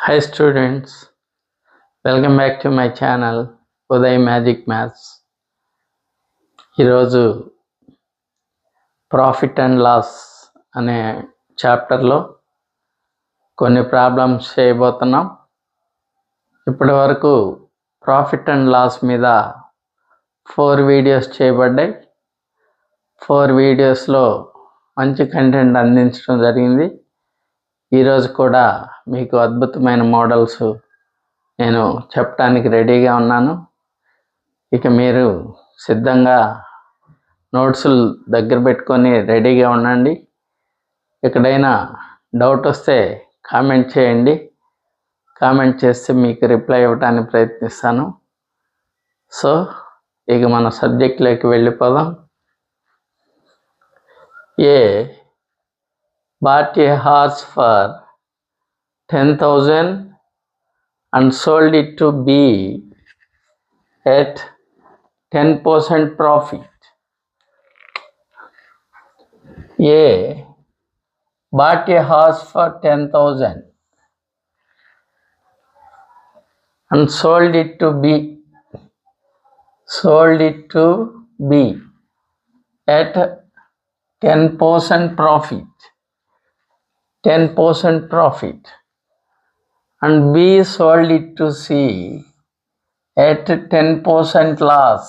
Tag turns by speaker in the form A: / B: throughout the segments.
A: Hi students, welcome back to my channel Uday Magic Maths. ఈరోజు profit and loss అనే చాప్టర్లో కొన్ని problems చేయబోతున్నాం. ఇప్పటి వరకు ప్రాఫిట్ అండ్ లాస్ మీద 4 వీడియోస్ చేయబడ్డాయి. 4 వీడియోస్లో మంచి కంటెంట్ అందించడం జరిగింది. ఈరోజు కూడా మీకు అద్భుతమైన మోడల్స్ నేను చెప్పడానికి రెడీగా ఉన్నాను. ఇక మీరు సిద్ధంగా నోట్స్లు దగ్గర పెట్టుకొని రెడీగా ఉండండి. ఎక్కడైనా డౌట్ వస్తే కామెంట్ చేయండి. కామెంట్ చేస్తే మీకు రిప్లై ఇవ్వడానికి ప్రయత్నిస్తాను. సో ఇక మన సబ్జెక్ట్లోకి వెళ్ళిపోదాం. ఏ bought a horse for 10,000 and sold it to B at 10% profit. A bought a horse for 10,000 and sold it to B at 10% profit. 10% profit, and B sold it to C at 10% loss.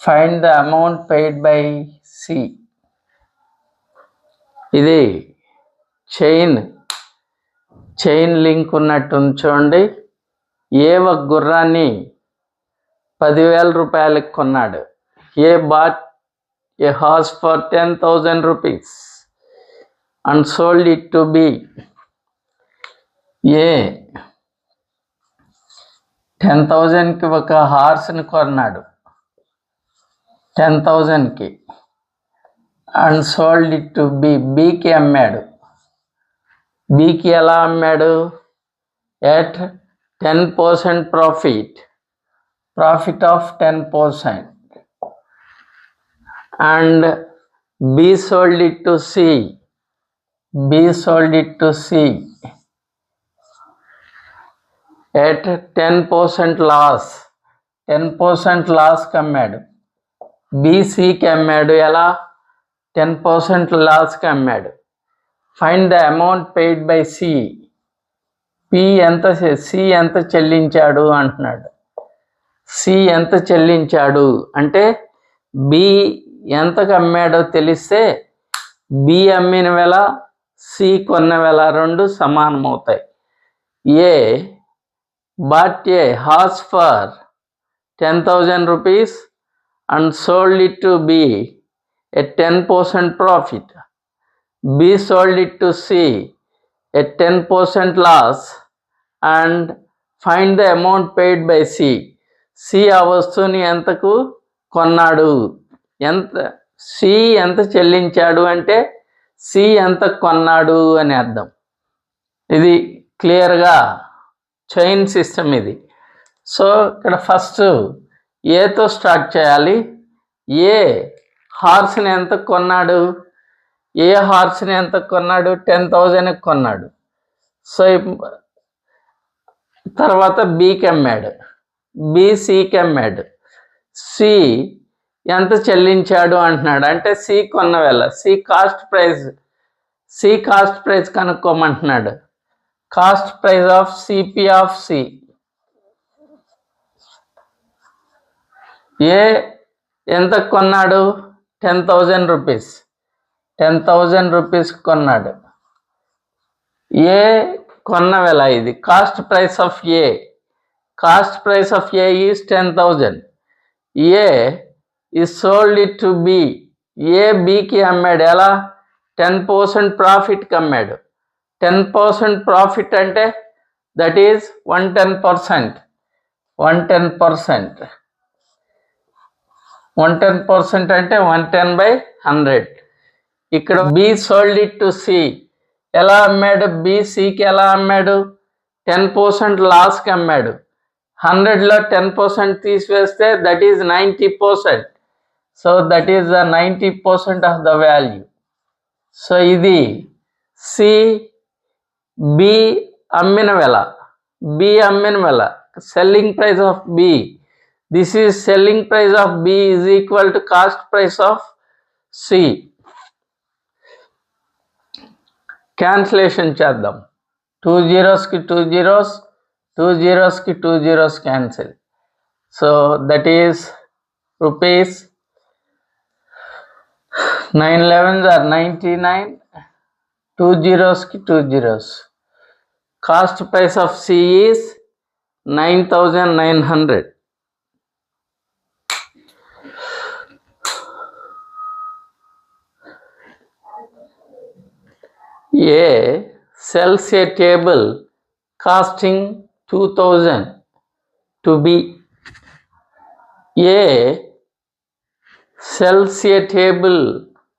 A: Find the amount paid by C. ఇది chain link ఉన్నట్టు చూడండి. A ఒక గుర్రాన్ని 10,000 రూపాయలకు కొన్నాడు. A bought a horse for 10,000 rupees and sold it to B. A 10,000కి ఒక హార్స్ని కొన్నాడు, 10,000కి, and sold it to B, బీకి అమ్మాడు. బీకి ఎలా అమ్మాడు? At 10% profit of 10%, and B sold it to C, B sold it to C at 10% loss. 10% loss అమ్మాడు. బీసీకి అమ్మాడు. ఎలా? 10% లాస్కి అమ్మాడు. Find the amount paid by C. C ఎంత చెల్లించాడు అంటున్నాడు. సి ఎంత చెల్లించాడు అంటే బి ఎంతకు అమ్మాడో తెలిస్తే బి అమ్మిన వేళ సి కొన్న వేళ రెండు సమానం అవుతాయి. A bought a horse for 10,000 rupees and sold it to B at 10% profit. B sold it to C at 10% loss and find the amount paid by C. C ఆ వస్తువుని ఎంతకు కొన్నాడు, సి ఎంత చెల్లించాడు అంటే సి ఎంత కొన్నాడు అని అర్థం. ఇది క్లియర్గా చైన్ సిస్టమ్ ఇది. సో ఇక్కడ ఫస్ట్ ఏతో స్టార్ట్ చేయాలి. ఏ హార్స్ని ఎంత కొన్నాడు? ఏ హార్స్ని ఎంత కొన్నాడు? 10,000కి కొన్నాడు. సో తర్వాత బీకి అమ్మాడు. బి సికి అమ్మాడు. సి ఎంత చెల్లించాడు అంటున్నాడు. అంటే సి కొన్న వేళ సి కాస్ట్ ప్రైస్ కనుక్కోమంటున్నాడు. Cost price of CP of C. A ఎంత కొన్నాడు? 10,000 రూపీస్. 10,000 రూపీస్ కొన్నాడు. ఏ కొన్న వేళ ఇది cost price of A. Cost price of A is 10,000. A ఈ sold it to B. A బికి అమ్మాడు. ఎలా? 10% ప్రాఫిట్కి అమ్మాడు. 10% ప్రాఫిట్ అంటే దట్ ఈజ్ 110%. 110% అంటే 110/100. ఇక్కడ B sold it to C. ఎలా అమ్మాడు? బి సికి ఎలా అమ్మాడు? 10% లాస్కి అమ్మాడు. 100లో 10% తీసివేస్తే that is 90%. So that is the 90% of the value. So ఇది సి బి అమ్మిన వెల, బి అమ్మిన వెల, selling price of B. This is selling price of B is equal to cost price of C. Cancellation చేద్దాం. 2 zeros కి 2 zeros, 2 zeros కి 2 zeros cancel. So that is rupees 9 11s are 99, 2 zeros కి 2 zeros. Cost price of C is 9,900. A sells a table costing 2,000 to B. A sells a table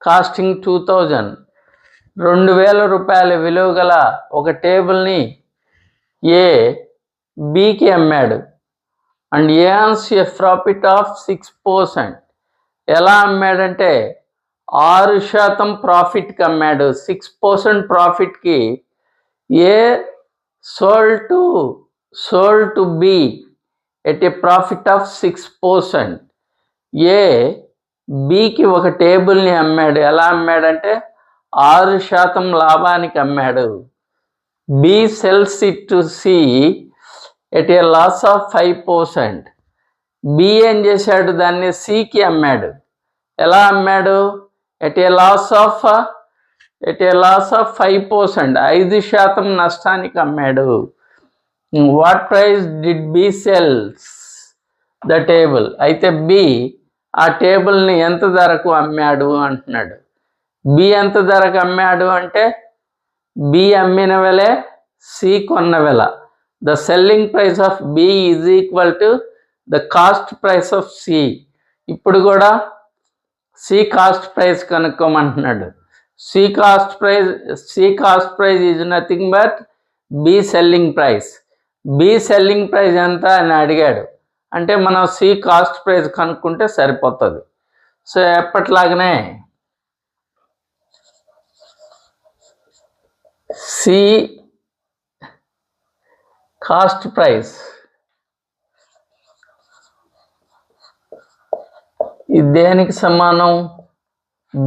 A: costing 2,000. 2,000 రూపాయల విలువ గల ఒక టేబుల్ని A బికి అమ్మాడు. And earns a profit of 6%. ఎలా అమ్మాడంటే 6% ప్రాఫిట్కి అమ్మాడు. 6% ప్రాఫిట్కి ఏ sold to B at a profit of 6%. ఏ బికి ఒక టేబుల్ని అమ్మాడు. ఎలా అమ్మాడంటే 6% లాభానికి అమ్మాడు. B sells it to C at a loss of 5%. B ఏం చేశాడు, దాన్ని సికి అమ్మాడు. ఎలా అమ్మాడు? ఎట్ ఏ లాస్ ఆఫ్ 5%, 5% నష్టానికి అమ్మాడు. What price did B sells the table? అయితే బి ఆ టేబుల్ని ఎంత ధరకు అమ్మాడు అంటున్నాడు. బి ఎంత ధరకు అమ్మాడు అంటే బి అమ్మిన వెలే సి కొన్న వెల. The selling price of B is equal to the cost price of C. ఇప్పుడు కూడా సి కాస్ట్ ప్రైస్ కనుక్కోమంటున్నాడు. C cost price is nothing but B selling price. B selling price ఎంత అని అడిగాడు. అంటే మనం సి కాస్ట్ ప్రైస్ కనుక్కుంటే సరిపోతుంది. సో ఎప్పట్లాగనే సి కాస్ట్ ప్రైస్ ఇది దేనికి సమానం?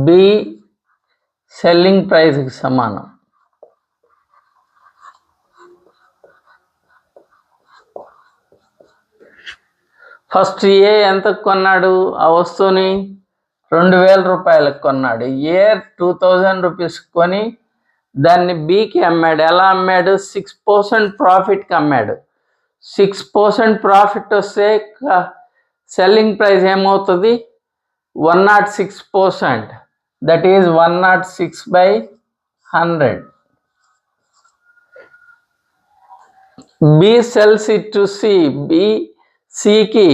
A: బి సెల్లింగ్ ప్రైస్కి సమానం. ఫస్ట్ ఏ ఎంత కొన్నాడు? ఆ వస్తువుని 2,000 రూపాయలకు కొన్నాడు. ఏ 2,000 రూపీస్ కొని దాన్ని బికి అమ్మాడు. ఎలా అమ్మాడు? 6% ప్రాఫిట్కి అమ్మాడు. 6% ప్రాఫిట్ వస్తే సెల్లింగ్ ప్రైస్ ఏమవుతుంది? 106%. That is 106/100. B sells it to C. B సికి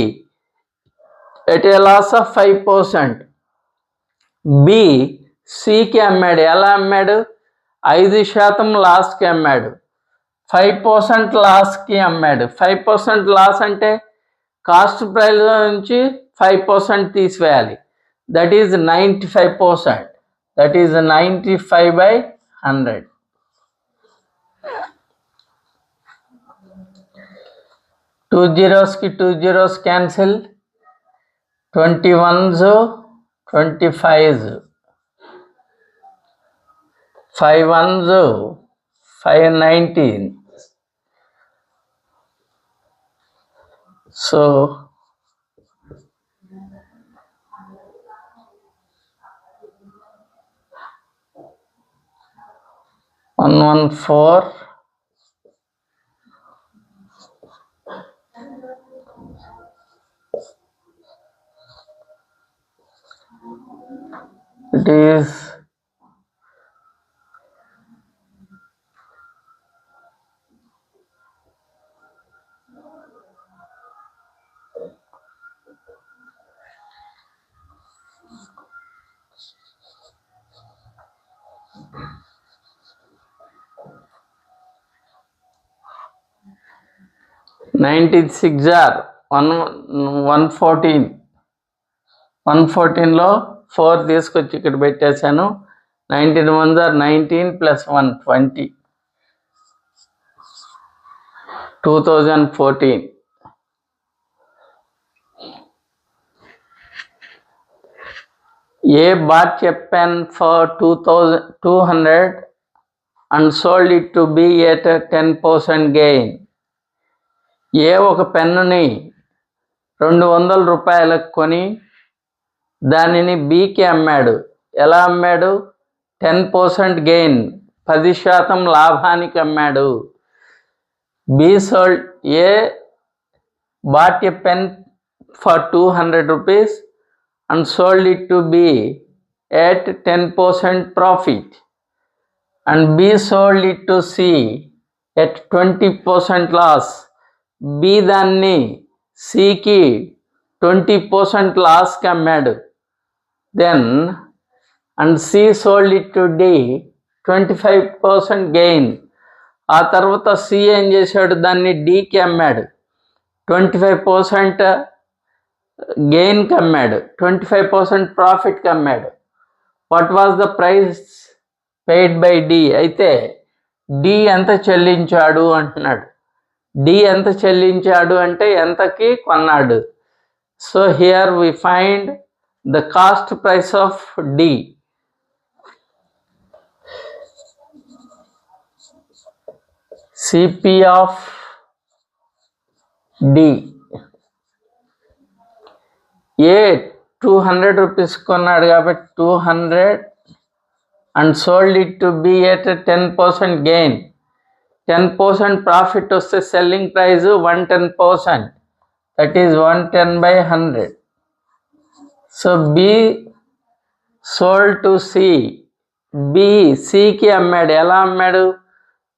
A: at a loss of 5%. B సికి అమ్మాడు. ఎలా అమ్మాడు? 5% లాస్కి అమ్మాడు. 5% లాస్కి అమ్మాడు. 5% లాస్ అంటే కాస్ట్ ప్రైస్ నుంచి 5% తీసివేయాలి. That is 95%. That is 95/100. Two జీరోస్కి 2 zeros cancel. 21s 25s, 5 1s 5 19. So 114. It is 96 are 114. 114లో 4 తీసుకొచ్చి ఇక్కడ పెట్టేశాను. 19 1s are 19 + 1 20. 2014. A bought a pen for 200 and sold it to B at a 10% gain. ఏ ఒక పెన్నుని 200 రూపాయలకు కొని దానిని బికి అమ్మాడు. ఎలా అమ్మాడు? 10% గెయిన్, 10% లాభానికి అమ్మాడు. B sold, A bought a pen for 200 rupees and sold it to B at 10% profit, and B sold it to C at 20% loss. B దాన్ని Cకి 20% లాస్కి అమ్మాడు. Then and C sold it to D 25% gain. ఆ తర్వాత C ఏం చేశాడు? దాన్ని Dకి అమ్మాడు, 25% గెయిన్కి అమ్మాడు, 25% ప్రాఫిట్కి అమ్మాడు. What was the price paid by D? అయితే డి ఎంత చెల్లించాడు అంటున్నాడు. డి ఎంత చెల్లించాడు అంటే ఎంతకి కొన్నాడు. So here we find the cost price of D. CP of D. A 200 rupees కొన్నాడు కాబట్టి 200 and sold it to B at 10% gain. 10% profit వస్తే selling price 110%, that is 110/100. So B sold to C. B సికి అమ్మాడు. ఎలా అమ్మాడు?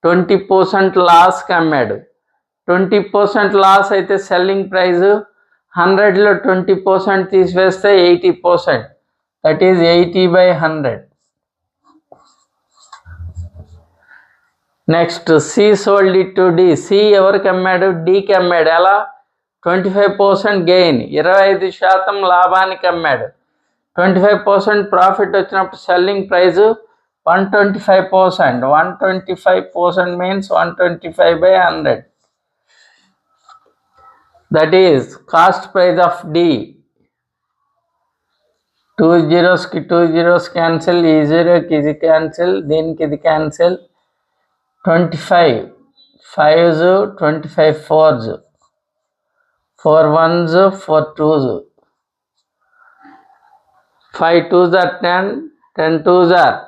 A: 20% లాస్కి అమ్మాడు. 20% loss అయితే సెల్లింగ్ ప్రైస్ 100లో 20% తీసివేస్తే 80%, that is 80/100. Next C sold it to D. C ఎవరికి అమ్మాడు? డికి అమ్మాడు. ఎలా? 25% గెయిన్, 25% లాభానికి అమ్మాడు. 25% ప్రాఫిట్ వచ్చినప్పుడు selling price 125%. 125% means 125/100. That is cost price of D. 2 zeros కి 2 zeros క్యాన్సిల్, ఈ 0కి ఇది క్యాన్సిల్, దీనికి ఇది cancel. 25 5s, 25 4s, 4 1s, 4 2s, 5 2s are 10, 10 2s are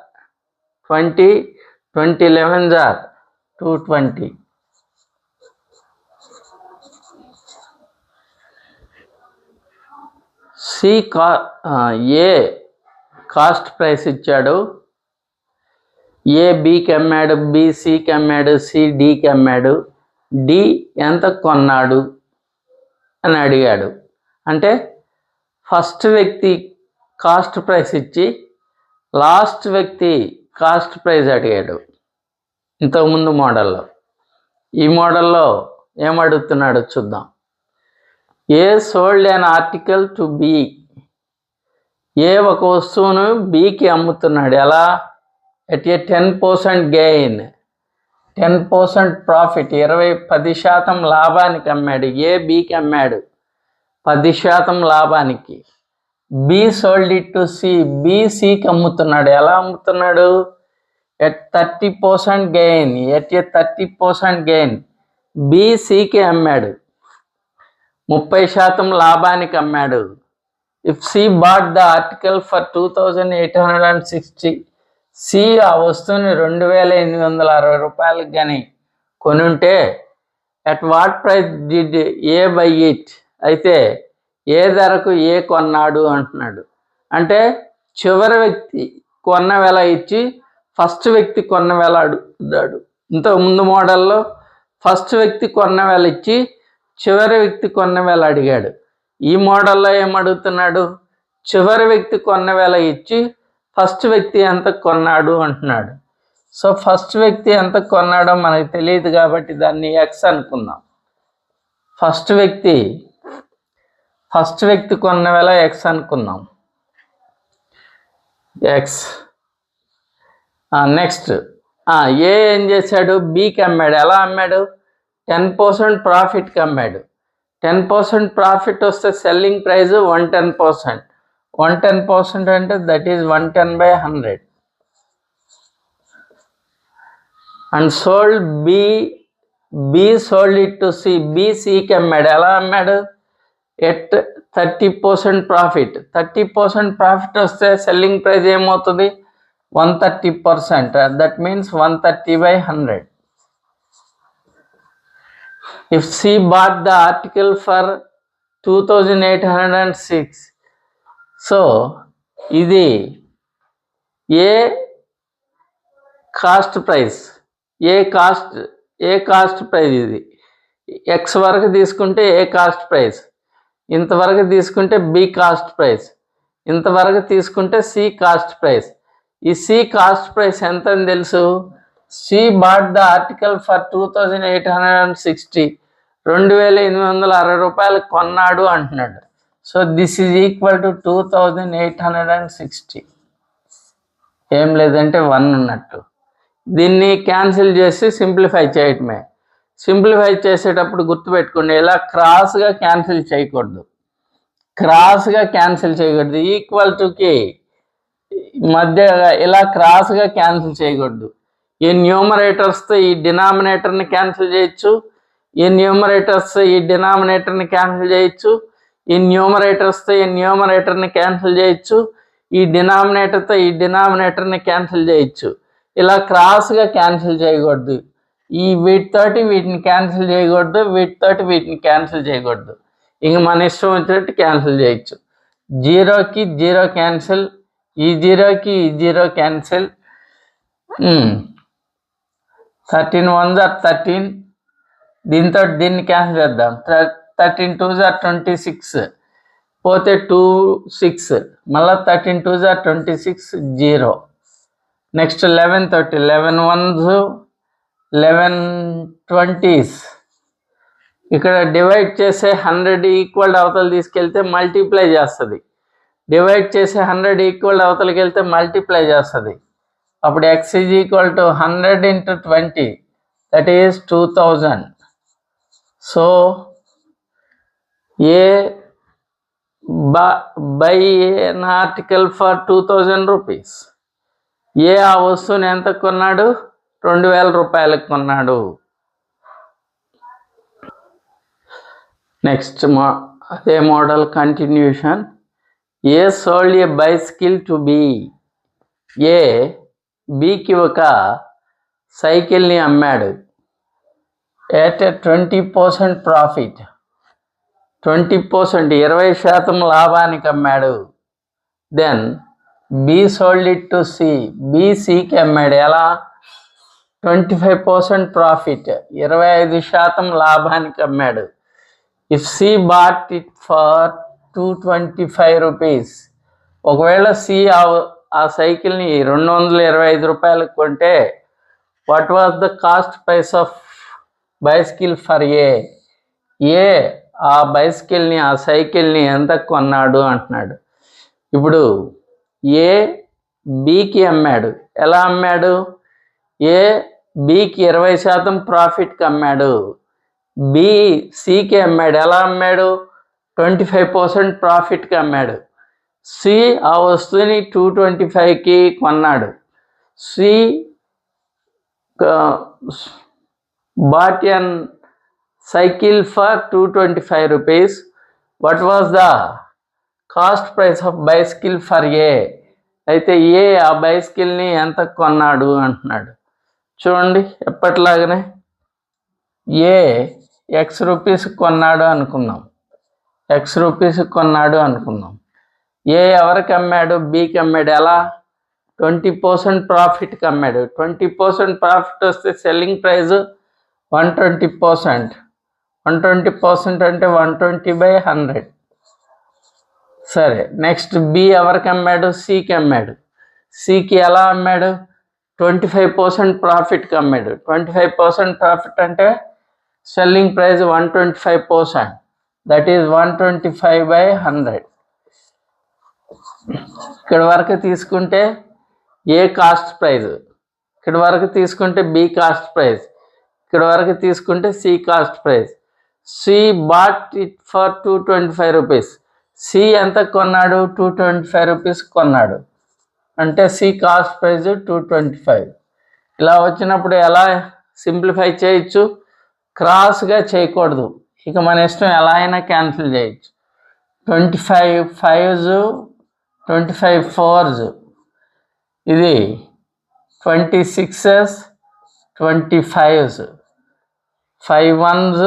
A: 20, 20 11s are 220. A cost price ఇచ్చాడు. ఏ బికి అమ్మాడు, బి సికి అమ్మాడు, సి డికి అమ్మాడు. డి ఎంత కొన్నాడు అని అడిగాడు. అంటే ఫస్ట్ వ్యక్తి కాస్ట్ ప్రైస్ ఇచ్చి లాస్ట్ వ్యక్తి కాస్ట్ ప్రైస్ అడిగాడు ఇంతకుముందు మోడల్లో. ఈ మోడల్లో ఏమడుగుతున్నాడో చూద్దాం. A sold an article to B. A ఒక వస్తువును బికి అమ్ముతున్నాడు. ఎలా? ఎట్ ఏ 10% గెయిన్, 10% ప్రాఫిట్, 10% లాభానికి అమ్మాడు. ఏ బికి అమ్మాడు 10% లాభానికి. B sold it to C. B సికి అమ్ముతున్నాడు. ఎలా అమ్ముతున్నాడు? At 30% gain, at a 30% gain. B సికి అమ్మాడు, 30% లాభానికి అమ్మాడు. If C bought the article for 2860, C ఆ వస్తువుని 2860 రూపాయలకు కానీ కొనుంటే at what price did A buy it? అయితే ఏ ధరకు ఏ కొన్నాడు అంటున్నాడు. అంటే చివరి వ్యక్తి కొన్న వెల ఇచ్చి ఫస్ట్ వ్యక్తి కొన్న వెల అడుగుతాడు. ఇంతకుముందు మోడల్లో ఫస్ట్ వ్యక్తి కొన్న వెల ఇచ్చి చివరి వ్యక్తి కొన్న వెల అడిగాడు. ఈ మోడల్లో ఏమడుగుతున్నాడు? చివరి వ్యక్తి కొన్న వెల ఇచ్చి ఫస్ట్ వ్యక్తి ఎంత కొన్నాడు అంటున్నాడు. సో ఫస్ట్ వ్యక్తి ఎంత కొన్నాడో మనకు తెలియదు కాబట్టి దాన్ని ఎక్స్ అనుకుందాం. ఫస్ట్ వ్యక్తి కొన్న వెల ఎక్స్ అనుకుందాం. ఎక్స్. నెక్స్ట్ ఏ ఏం చేశాడు? బికి అమ్మాడు. ఎలా అమ్మాడు? 10% ప్రాఫిట్కి అమ్మాడు. 10% ప్రాఫిట్ వస్తే సెల్లింగ్ ప్రైస్ 110%. 110% అంటే that is 110/100. And sold B sold it to C. B సికి అమ్మాడు. ఎలా అమ్మాడు? At 30% profit. 30% ప్రాఫిట్ వస్తే సెల్లింగ్ ప్రైస్ ఏమవుతుంది? 130%. That means 130/100. If C bought the article for 2806, so ఇది ఏ కాస్ట్ ప్రైస్, ఏ కాస్ట్ ప్రైస్ ఇది. ఎక్స్ వరకు తీసుకుంటే ఏ కాస్ట్ ప్రైస్, ఇంతవరకు తీసుకుంటే బి కాస్ట్ ప్రైస్, ఇంతవరకు తీసుకుంటే సి కాస్ట్ ప్రైస్. ఈ సి కాస్ట్ ప్రైస్ ఎంత అని తెలుసు? C bought the article for 2860, 2860 రూపాయలకు కొన్నాడు అంటున్నాడు. So this is equal to 2860. ఏం లేదంటే 1 ఉన్నట్టు. దీన్ని క్యాన్సిల్ చేసి సింప్లిఫై చేయటమే. సింప్లిఫై చేసేటప్పుడు గుర్తుపెట్టుకోండి, ఇలా క్రాస్గా క్యాన్సిల్ చేయకూడదు. ఈక్వల్ టుకి మధ్య ఇలా క్రాస్గా క్యాన్సిల్ చేయకూడదు. ఈ న్యూమరేటర్స్తో ఈ డినామినేటర్ని క్యాన్సిల్ చేయొచ్చు, ఈ న్యూమరేటర్స్తో ఈ డినామినేటర్ని క్యాన్సిల్ చేయొచ్చు, ఈ న్యూమరేటర్స్తో ఈ న్యూమరేటర్ని క్యాన్సిల్ చేయొచ్చు, ఈ డినామినేటర్తో ఈ డినామినేటర్ని క్యాన్సిల్ చేయొచ్చు. ఇలా క్రాస్గా క్యాన్సిల్ చేయకూడదు. ఈ వీటితోటి వీటిని క్యాన్సిల్ చేయకూడదు, వీటితోటి వీటిని క్యాన్సిల్ చేయకూడదు. ఇంక మన ఇష్టం వచ్చినట్టు క్యాన్సిల్ చేయొచ్చు. 0కి 0 క్యాన్సిల్, ఈ 0కి ఈ 0 క్యాన్సిల్. 13 1s are 13. దీంతో దీన్ని క్యాన్సిల్ చేద్దాం. 13 2s are 26, పోతే 2 6, మళ్ళీ 13 2s are 26, 0. Next 11 30, 11 1s 11 20s. ఇక్కడ డివైడ్ చేసే 100 ఈక్వల్ అవతల తీసుకెళ్తే మల్టిప్లై చేస్తుంది. డివైడ్ చేసే 100 ఈక్వల్ అవతలకి వెళ్తే మల్టిప్లై చేస్తుంది. అప్పుడు x is equal to 100 × 20, that is 2000. So A buy an article for 2000 rupees. A ఆ వస్తువుని ఎంత కొన్నాడు? 2000 రూపాయలకు కొన్నాడు. నెక్స్ట్ అదే model continuation. A sold a bicycle to B. A బికి ఒక సైకిల్ని అమ్మాడు ఎట్ 20% ప్రాఫిట్. 20%, 20% లాభానికి అమ్మాడు. Then B sold it to C. B సికి అమ్మాడు. ఎలా? 25% ప్రాఫిట్, 25% లాభానికి అమ్మాడు. If C bought it for 225 rupees. ఒకవేళ సి ఆ సైకిల్ని 225 రూపాయలకు కొంటే what was the cost price of bicycle for A. A ఆ బైసికిల్ని, ఆ సైకిల్ని ఎంత కొన్నాడు అంటున్నాడు. ఇప్పుడు ఏ బికి అమ్మాడు. ఎలా అమ్మాడు? ఏ బికి 20% ప్రాఫిట్కి అమ్మాడు. బి సికి అమ్మాడు. ఎలా అమ్మాడు? 25% ప్రాఫిట్కి అమ్మాడు. సి ఆ వస్తువుని 225కి కొన్నాడు. C bought an cycle for 225 rupees. What was the cost price of bicycle for A. అయితే ఏ ఆ బైసికిల్ని ఎంత కొన్నాడు అంటున్నాడు. చూడండి, ఎప్పటిలాగానే ఏ ఎక్స్ రూపీస్ కొన్నాడు అనుకుందాం. ఏ ఎవరికి అమ్మాడు? బికి అమ్మాడు. ఎలా? 20% ప్రాఫిట్కి అమ్మాడు. 20% ప్రాఫిట్ వస్తే సెల్లింగ్ ప్రైస్ 120%. 120% అంటే 120/100. సరే, నెక్స్ట్ బి ఎవరికి అమ్మాడు? సికి అమ్మాడు. సికి ఎలా అమ్మాడు? 25% ప్రాఫిట్కి అమ్మాడు. 25% ప్రాఫిట్ అంటే సెల్లింగ్ ప్రైస్ 125%, దట్ ఈజ్ 125/100. ఇక్కడ వరకు తీసుకుంటే ఏ కాస్ట్ ప్రైస్, ఇక్కడ వరకు తీసుకుంటే బి కాస్ట్ ప్రైస్, ఇక్కడ వరకు తీసుకుంటే C cost price. C bought it for 225 rupees. C ఎంత కొన్నాడు? 225 రూపీస్ కొన్నాడు. అంటే సి కాస్ట్ ప్రైస్ 225. ఇలా వచ్చినప్పుడు ఎలా సింప్లిఫై చేయొచ్చు? క్రాస్గా చేయకూడదు. ఇక మన ఇష్టం ఎలా అయినా క్యాన్సిల్ చేయొచ్చు. 25 5s 25 4s, ఇది 26s 25s, 5 1s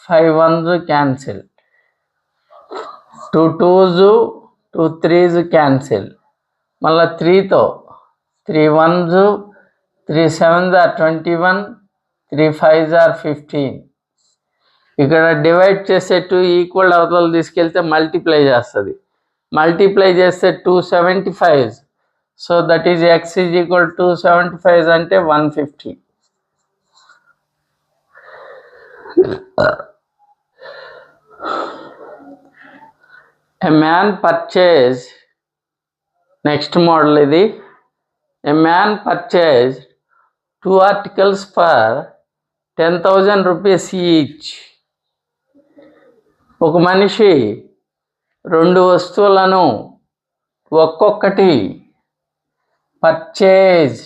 A: 5 1s cancel, 2 2s 2 3s cancel, మళ్ళీ 3తో 3 1s 3 7s are 21, 3 5s are 15. ఇక్కడ డివైడ్ చేసే 2 ఈక్వల్ అవతల తీసుకెళ్తే మల్టిప్లై చేస్తుంది. మల్టిప్లై చేస్తే 275. So that is X is equal 275 అంటే 150. A man purchased, next model ఇది. A man purchased 2 articles for 10,000 rupees each. ఒక మనిషి 2 వస్తువులను ఒక్కొక్కటి పర్చేజ్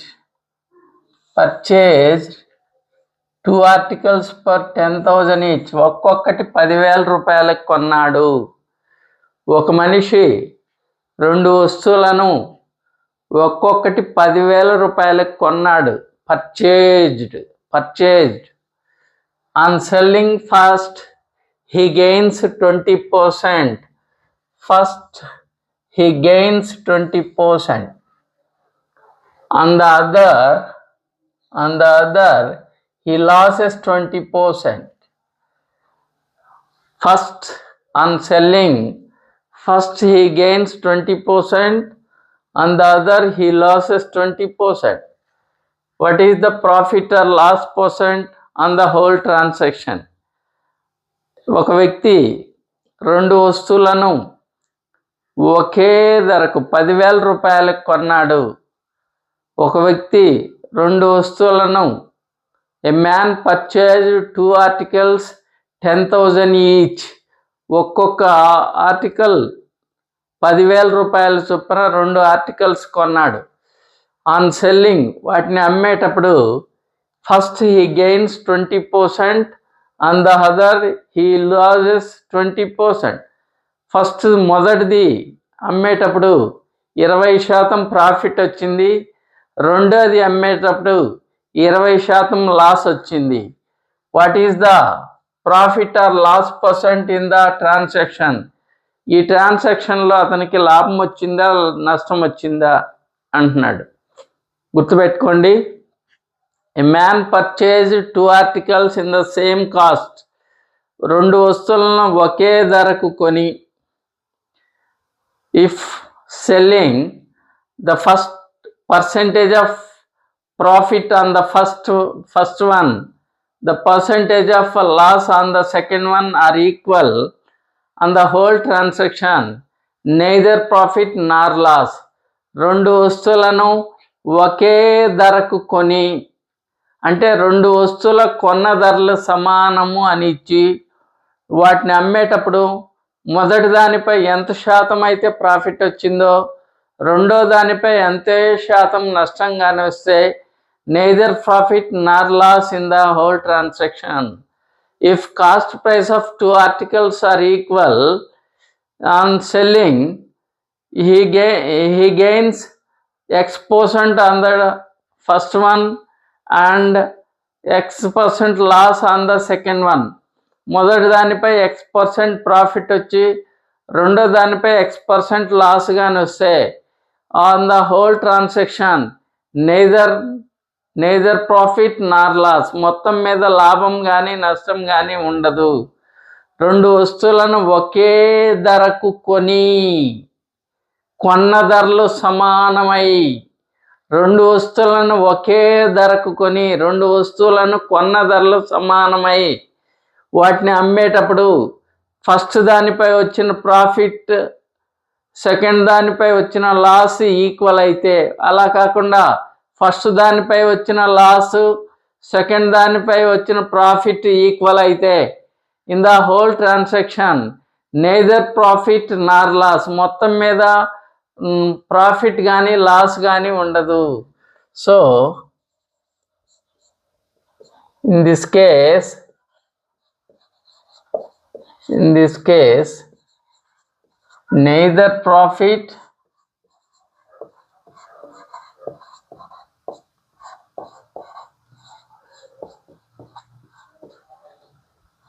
A: 2 articles for 10,000 each, ఒక్కొక్కటి 10,000 రూపాయలకు కొన్నాడు. ఒక మనిషి 2 వస్తువులను ఒక్కొక్కటి 10,000 రూపాయలకు కొన్నాడు. Purchased. On selling first he gains 20%. First he gains 20%. On the other he loses 20%. First on selling, first he gains 20%, on the other he loses 20%. What is the profit or loss percent on the whole transaction? ఒక వ్యక్తి 2 వస్తువులను ఒకే ధరకు 10,000 రూపాయలకు కొన్నాడు. ఒక వ్యక్తి 2 వస్తువులను a man purchase 2 articles 10,000 each, ఒక్కొక్క ఆర్టికల్ 10,000 రూపాయల చొప్పున 2 ఆర్టికల్స్ కొన్నాడు. ఆన్ సెల్లింగ్, వాటిని అమ్మేటప్పుడు first he gains 20%, on the other he loses 20%. First మొదటిది అమ్మేటప్పుడు 20% ప్రాఫిట్ వచ్చింది. రెండోది అమ్మేటప్పుడు 20% లాస్ వచ్చింది. What is the profit or loss percent in the transaction? ఈ ట్రాన్సాక్షన్లో అతనికి లాభం వచ్చిందా నష్టం వచ్చిందా అంటున్నాడు. గుర్తుపెట్టుకోండి. A man purchased 2 articles in the same cost. 2 వస్తువులను ఒకే ధరకు కొని, if selling, the first percentage of profit on the first one, the percentage of loss on the second one are equal on the whole transaction, neither profit nor loss. 2 వస్తువులను ఒకే ధరకు కొని, అంటే 2 వస్తువుల కొన్న ధరలు సమానము అని ఇచ్చి, వాటిని అమ్మేటప్పుడు మొదటి దానిపై ఎంత శాతం అయితే ప్రాఫిట్ వచ్చిందో రెండో దానిపై అంతే శాతం నష్టంగానే వస్తే neither profit nor loss in the whole transaction. If cost price of 2 articles are equal, on selling he gains X% on the first one and X% loss on the second one. మొదటి దానిపై X% profit వచ్చి రెండో దానిపై X% loss గాని వస్తే on the whole transaction neither profit nor loss, మొత్తం మీద లాభం కానీ నష్టం కానీ ఉండదు. 2 వస్తువులను ఒకే ధరకు కొని, కొన్న ధరలు సమానమై, 2 వస్తువులను ఒకే ధరకు కొని 2 వస్తువులను కొన్న ధరలు సమానమై వాటిని అమ్మేటప్పుడు ఫస్ట్ దానిపై వచ్చిన ప్రాఫిట్ సెకండ్ దానిపై వచ్చిన లాస్ ఈక్వల్ అయితే, అలా కాకుండా ఫస్ట్ దానిపై వచ్చిన లాస్ సెకండ్ దానిపై వచ్చిన ప్రాఫిట్ ఈక్వల్ అయితే in the whole transaction neither profit nor loss, మొత్తం మీద ప్రాఫిట్ కానీ లాస్ కానీ ఉండదు. So in this case neither profit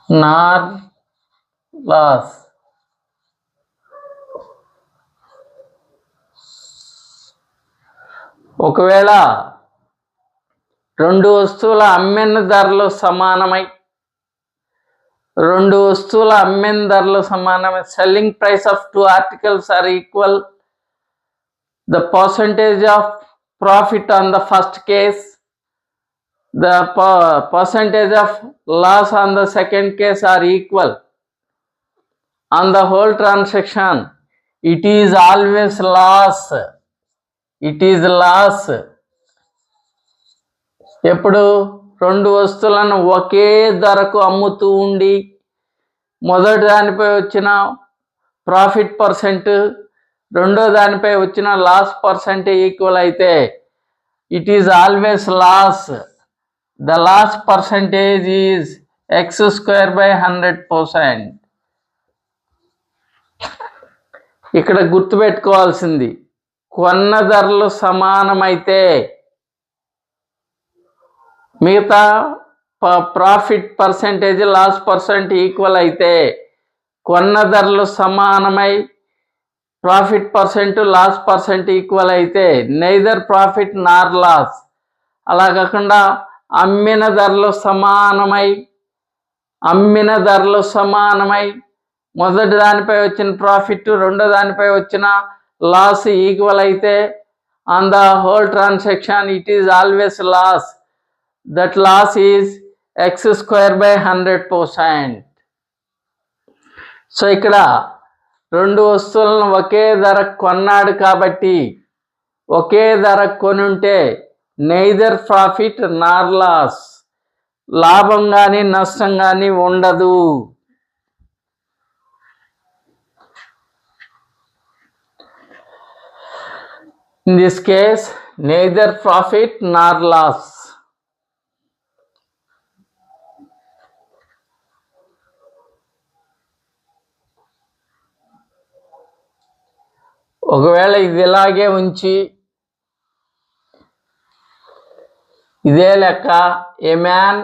A: nor loss. ఒకవేళ రెండు వస్తువుల అమ్మిన ధరలు సమానమై selling price of two articles are equal, the percentage of profit on the first case, the percentage of loss on the second case are equal on the whole transaction, it is always loss. ఎప్పుడు రెండు వస్తువులను ఒకే ధరకు అమ్ముతూ ఉండి మొదటి దానిపై వచ్చిన profit percent రెండో దానిపై వచ్చిన లాస్ పర్సెంట్ ఈక్వల్ అయితే it is always loss. The loss percentage is x square by 100%. ఇక్కడ గుర్తుపెట్టుకోవాల్సింది, కొన్న ధరలు సమానమైతే మిగతా profit percentage loss percent equal అయితే, కొన్న ధరలు సమానమై profit percent loss percent equal అయితే నెయిదర్ ప్రాఫిట్ నార్ లాస్. అలా కాకుండా అమ్మిన ధరలు సమానమై మొదటి దానిపై వచ్చిన ప్రాఫిట్ రెండో దానిపై వచ్చిన లాస్ ఈక్వల్ అయితే on the whole transaction it is always loss. That loss is X square by 100%. So ఇక్కడ రెండు వస్తువులను ఒకే ధర కొన్నాడు కాబట్టి, ఒకే ధర కొనుంటే నెయిదర్ ప్రాఫిట్ నార్ లాస్, లాభం కానీ నష్టం కానీ ఉండదు. In this case neither profit nor loss. ఒకవేళ ఇది ఇలాగే ఉంచి ఇదే లెక్క, A man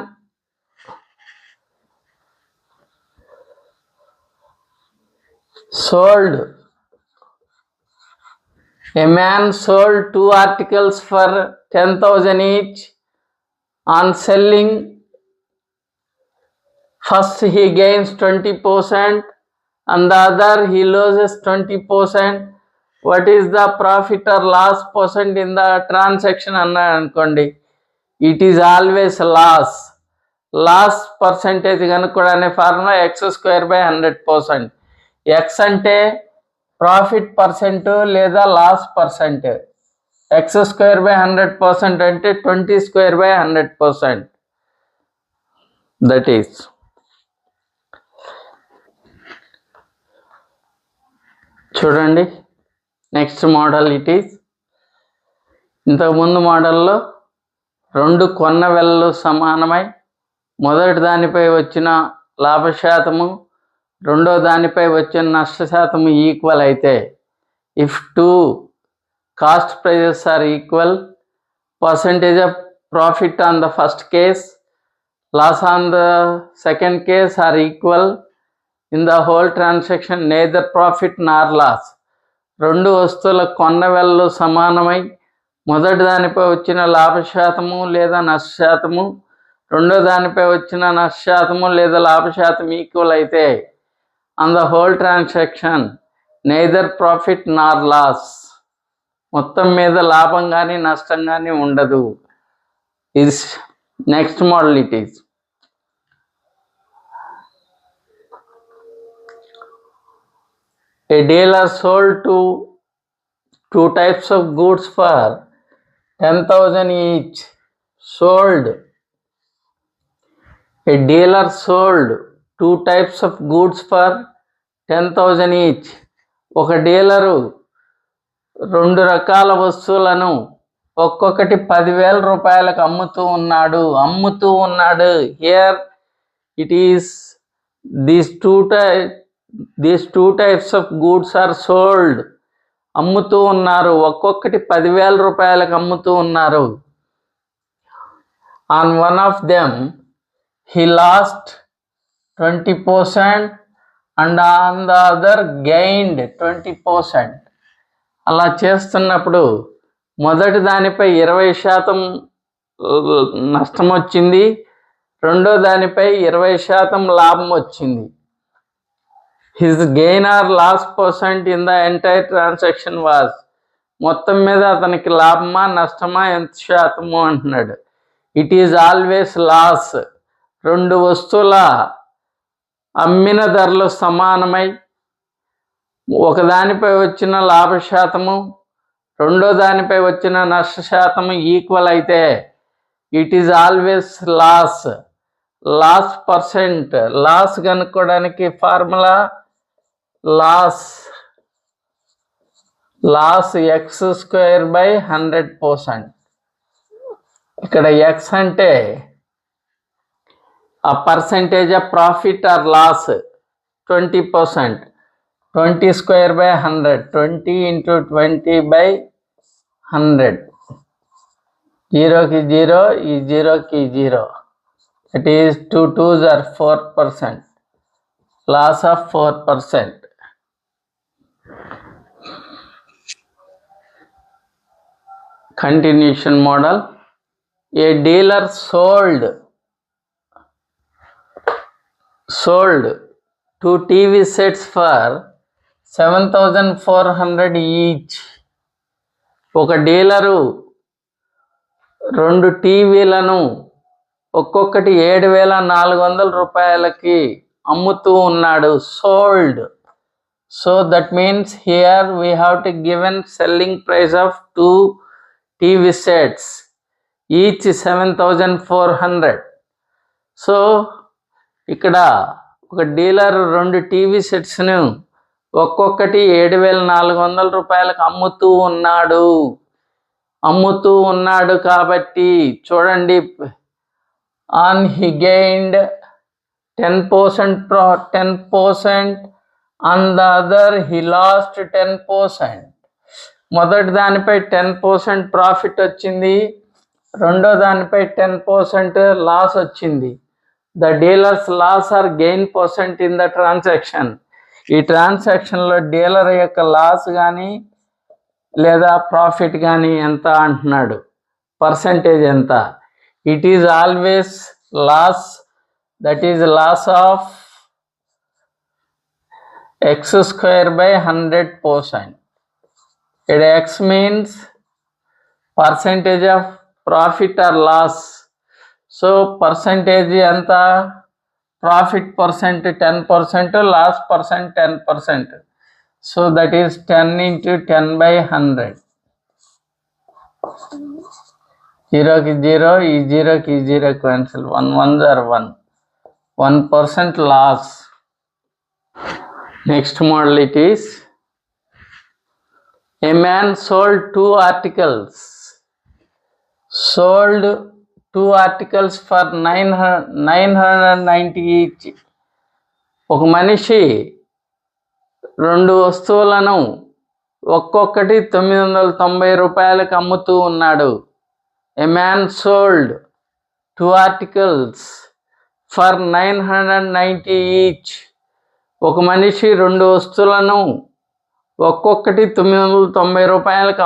A: sold 2 articles for 10,000 each. On selling, first he gains 20% and the other he loses 20%. What is the profit or loss percent in the transaction అన్నాడు అనుకోండి, it is always loss. Loss percentage కనుక్కోవడానికి formula x square by 100%. X అంటే profit percent లేదా loss percent, x square by 100% అంటే 20 square by 100%. That is చూడండి. Next model it is, ఇంతకుముందు మోడల్లో రెండు కొన్న వెలలు సమానమై మొదటి దానిపై వచ్చిన లాభశాతము రెండో దానిపై వచ్చిన నష్టశాతము ఈక్వల్ అయితే, if two cost prices are equal, percentage of profit on the first case, loss on the second case are equal in the whole transaction neither profit nor loss. రెండు వస్తువుల కొన్న వెలలు సమానమై మొదటి దానిపై వచ్చిన లాభశాతము లేదా నష్టశాతము రెండో దానిపై వచ్చిన నష్టశాతము లేదా లాభశాతం ఈక్వల్ అయితే on the whole transaction neither profit nor loss, మొత్తం మీద లాభం కానీ నష్టం కానీ ఉండదు. ఇది next model it is. A dealer sold two types of goods for 10,000 each. Sold A dealer sold 2 types of goods for 10,000 each. ఒక డీలరు 2 రకాల వస్తువులను ఒక్కొక్కటి 10,000 రూపాయలకు అమ్ముతూ ఉన్నాడు. Here it is these two types of goods are sold. అమ్ముతూ ఉన్నారు, ఒక్కొక్కటి 10,000 రూపాయలకు అమ్ముతూ ఉన్నారు. On one of them he lost 20% and on the other gained 20%. అలా చేస్తున్నప్పుడు మొదటి దానిపై 20% నష్టం వచ్చింది, రెండో దానిపై 20% లాభం వచ్చింది. His gain or loss percent in the entire transaction was, మొత్తం మీద అతనికి లాభమా నష్టమా ఎంత శాతము అంటున్నాడు. It is always loss. 2 వస్తువుల అమ్మిన ధరలు సమానమై ఒకదానిపై వచ్చిన లాభ శాతము రెండో దానిపై వచ్చిన నష్ట శాతము ఈక్వల్ అయితే it is always loss. Loss percent, loss కనుక్కోవడానికి ఫార్ములా లాస్ x²/100%. ఇక్కడ x అంటే ఆ percentage of profit or loss 20%. 20²/100, 20 × 20/100. 0కి 0, ఈ 0కి 0. It is 2 2s are 4%. Loss of 4%. Continuation model. A dealer sold 2 TV sets for 7,400 each. ఒక dealer 2 టీవీలను ఒక్కొక్కటి 7,400 రూపాయలకి అమ్ముతూ ఉన్నాడు. Sold. So that means here we have to given selling price of 2 TV sets, each 7,400. So ఇక్కడ ఒక dealer 2 TV సెట్స్ను ఒక్కొక్కటి 7,400 రూపాయలకు అమ్ముతూ ఉన్నాడు కాబట్టి చూడండి, on he gained 10%, on the other he lost 10%. మొదటి దానిపై 10% ప్రాఫిట్ వచ్చింది, రెండో దానిపై 10% లాస్ వచ్చింది. The dealer's loss or gain percent in the transaction. ఈ ట్రాన్సాక్షన్లో డీలర్ యొక్క లాస్ కానీ లేదా ప్రాఫిట్ కానీ ఎంత అంటున్నాడు, పర్సంటేజ్ ఎంత. It is always loss, that is loss of x²/100%. ఇక్కడ x means percentage of profit or loss. So percentage ఎంత, profit percent 10%, loss percent 10%. So that is 10 × 10/100. 0కి 0, ఈ 0కి 0 cancel. 1 1s are 1. 1% loss. Next model it is a man sold 2 articles for 990 each. ఒక మనిషి 2 వస్తువులను ఒక్కొక్కటి 990 రూపాయలకు అమ్ముతూ ఉన్నాడు. A man sold 2 articles for 990 each. ఒక మనిషి 2 వస్తువులను ఒక్కొక్కటి 990 రూపాయలకు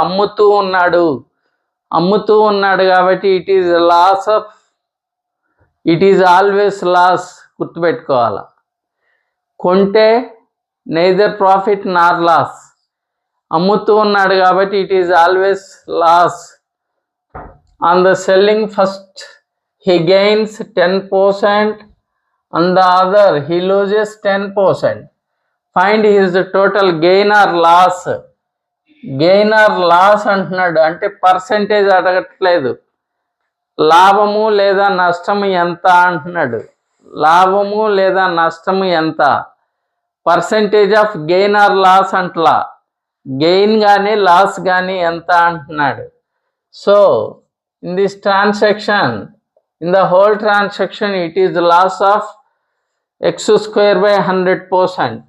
A: అమ్ముతూ ఉన్నాడు కాబట్టి ఇట్ ఈజ్ ఆల్వేస్ లాస్. గుర్తుపెట్టుకోవాలి. కొంటే నెయిదర్ ప్రాఫిట్ నార్ లాస్. అమ్ముతూ ఉన్నాడు కాబట్టి it is always loss. On the selling first he gains 10%, on the other he loses 10%. Find his total gain or loss. Gain or loss అంటున్నాడు, అంటే percentage అడగట్లేదు. లాభము లేదా నష్టము ఎంత అంటున్నాడు. లాభము లేదా నష్టము ఎంత, percentage of gain or loss అంటలా, గెయిన్ కానీ లాస్ కానీ ఎంత అంటున్నాడు. So in this transaction, in the whole transaction it is loss of X square by 100%.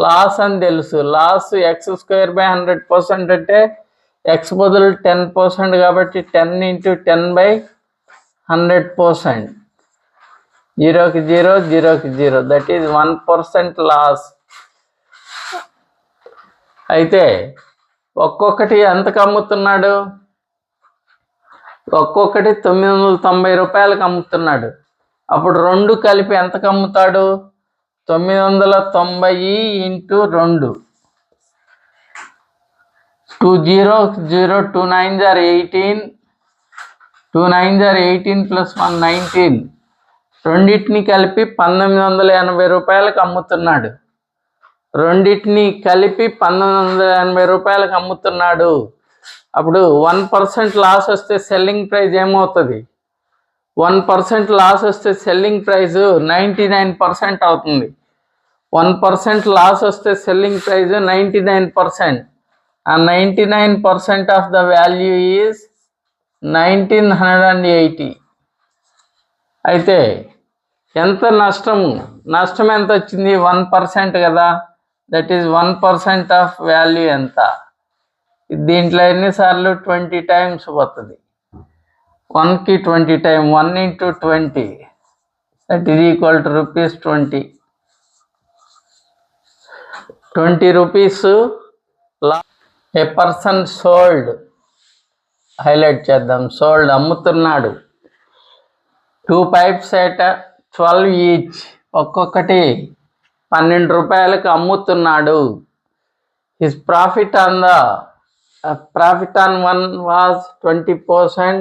A: Loss అని తెలుసు. లాస్ ఎక్స్ స్క్వేర్ బై 100% అంటే ఎక్స్ బదులు 10% కాబట్టి 10 × 10/100%. 0కి 0, 0కి 0, దట్ ఈజ్ 1% లాస్. అయితే ఒక్కొక్కటి ఎంతకు అమ్ముతున్నాడు? ఒక్కొక్కటి 990 రూపాయలకు అమ్ముతున్నాడు. అప్పుడు రెండు కలిపి ఎంతకు అమ్ముతాడు? 990 × 2. 2 0 0, 2 9s are 18, 2 9s are 18 + 1 19. రెండింటిని కలిపి 1980 రూపాయలకు అమ్ముతున్నాడు. రెండింటిని కలిపి 1980 రూపాయలకు అమ్ముతున్నాడు. అప్పుడు 1% లాస్ వస్తే సెల్లింగ్ ప్రైస్ ఏమవుతుంది? 1% లాస్ వస్తే సెల్లింగ్ ప్రైస్ 99% అవుతుంది. 1% లాస్ వస్తే సెల్లింగ్ ప్రైస్ 99%. ఆ 99% ఆఫ్ ద వాల్యూ ఈజ్ 1980. అయితే ఎంత నష్టము? నష్టం ఎంత వచ్చింది? 1% కదా. దట్ ఈజ్ 1% ఆఫ్ వాల్యూ ఎంత? దీంట్లో ఎన్నిసార్లు? 20 టైమ్స్ పోతుంది. 1కి 20 time, 1 × 20, that is equal to ₹20. 20 rupees A person sold. Highlight చేద్దాం. సోల్డ్ అమ్ముతున్నాడు. 2 pipes at 12 each. ఒక్కొక్కటి 12 రూపాయలకు అమ్ముతున్నాడు. His profit on one was 20%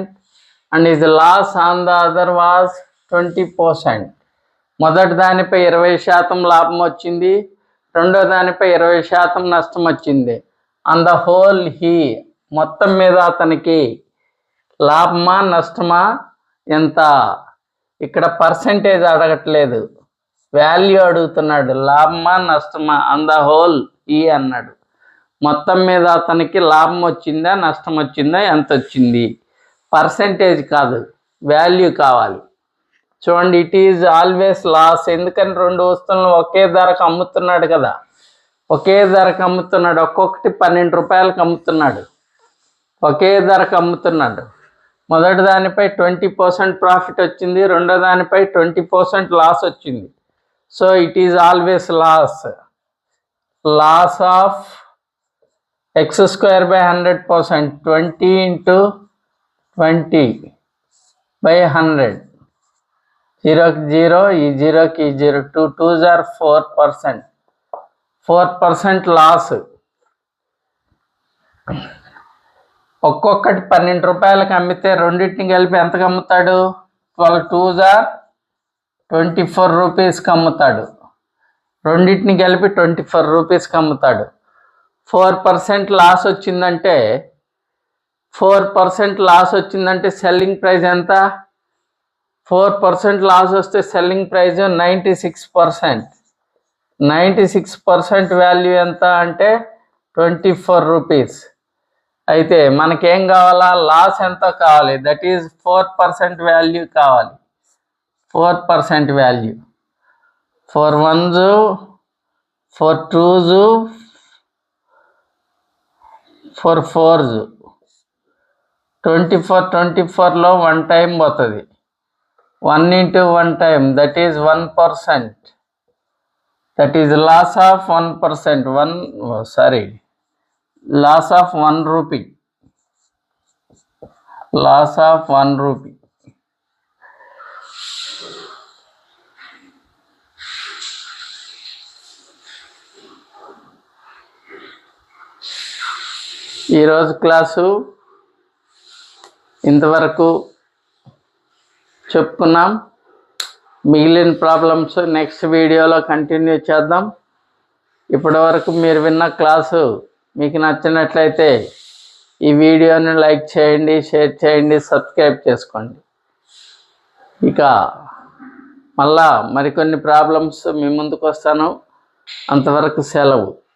A: and his loss on the other was 20%. మొదటి దానిపై 20% లాభం వచ్చింది, రెండో దానిపై 20% నష్టం వచ్చింది. ఆన్ ద హోల్ మొత్తం మీద అతనికి లాభమా నష్టమా ఎంత? ఇక్కడ పర్సెంటేజ్ అడగట్లేదు, వాల్యూ అడుగుతున్నాడు. లాభమా నష్టమా? ఆన్ ద హోల్ అన్నాడు. మొత్తం మీద అతనికి లాభం వచ్చిందా నష్టం వచ్చిందా ఎంత వచ్చింది? పర్సెంటేజ్ కాదు, వాల్యూ కావాలి. చూడండి, ఇట్ ఈజ్ ఆల్వేస్ లాస్. ఎందుకని? రెండు వస్తువులను ఒకే ధరకు అమ్ముతున్నాడు కదా. ఒకే ధరకు అమ్ముతున్నాడు. ఒక్కొక్కటి 12 రూపాయలకు అమ్ముతున్నాడు. ఒకే ధరకు అమ్ముతున్నాడు. మొదటి దానిపై 20% ప్రాఫిట్ వచ్చింది, రెండో దానిపై 20% లాస్ వచ్చింది. So it is always loss. Loss of X square by 100%, 20 × 20/100. 0కి 0, ఈ 0కి 0, 2 2s are 4%. 4% లాస్. ఒక్కొక్కటి 12 రూపాయలకు అమ్మితే రెండింటిని కలిపి ఎంతకు అమ్ముతాడు? 12 2s are 24 రూపీస్కి అమ్ముతాడు. రెండింటిని కలిపి 24 రూపీస్కి అమ్ముతాడు. 4% లాస్ వచ్చిందంటే 4% లాస్ వచ్చిందంటే సెల్లింగ్ ప్రైస్ ఎంత? 4% లాస్ వస్తే సెల్లింగ్ ప్రైస్ 96%. 96% వాల్యూ ఎంత అంటే 24 రూపీస్. అయితే మనకేం కావాలా? లాస్ ఎంత కావాలి? దట్ ఈజ్ 4% వాల్యూ కావాలి. 4% value. 4 1s, 4 2s, 4 4s. 24లో 1 time పోతుంది. 1 × 1 time, that is 1%. That is loss of 1%. Loss of 1 rupee. Loss of 1 rupee. ఈరోజు క్లాసు ఇంతవరకు చెప్పుకున్నాం. మిగిలిన ప్రాబ్లమ్స్ నెక్స్ట్ వీడియోలో కంటిన్యూ చేద్దాం. ఇప్పటివరకు మీరు విన్న క్లాసు మీకు నచ్చినట్లయితే ఈ వీడియోని లైక్ చేయండి, షేర్ చేయండి, సబ్స్క్రైబ్ చేసుకోండి. ఇక మళ్ళా మరికొన్ని ప్రాబ్లమ్స్ మీ ముందుకు వస్తాను. అంతవరకు సెలవు.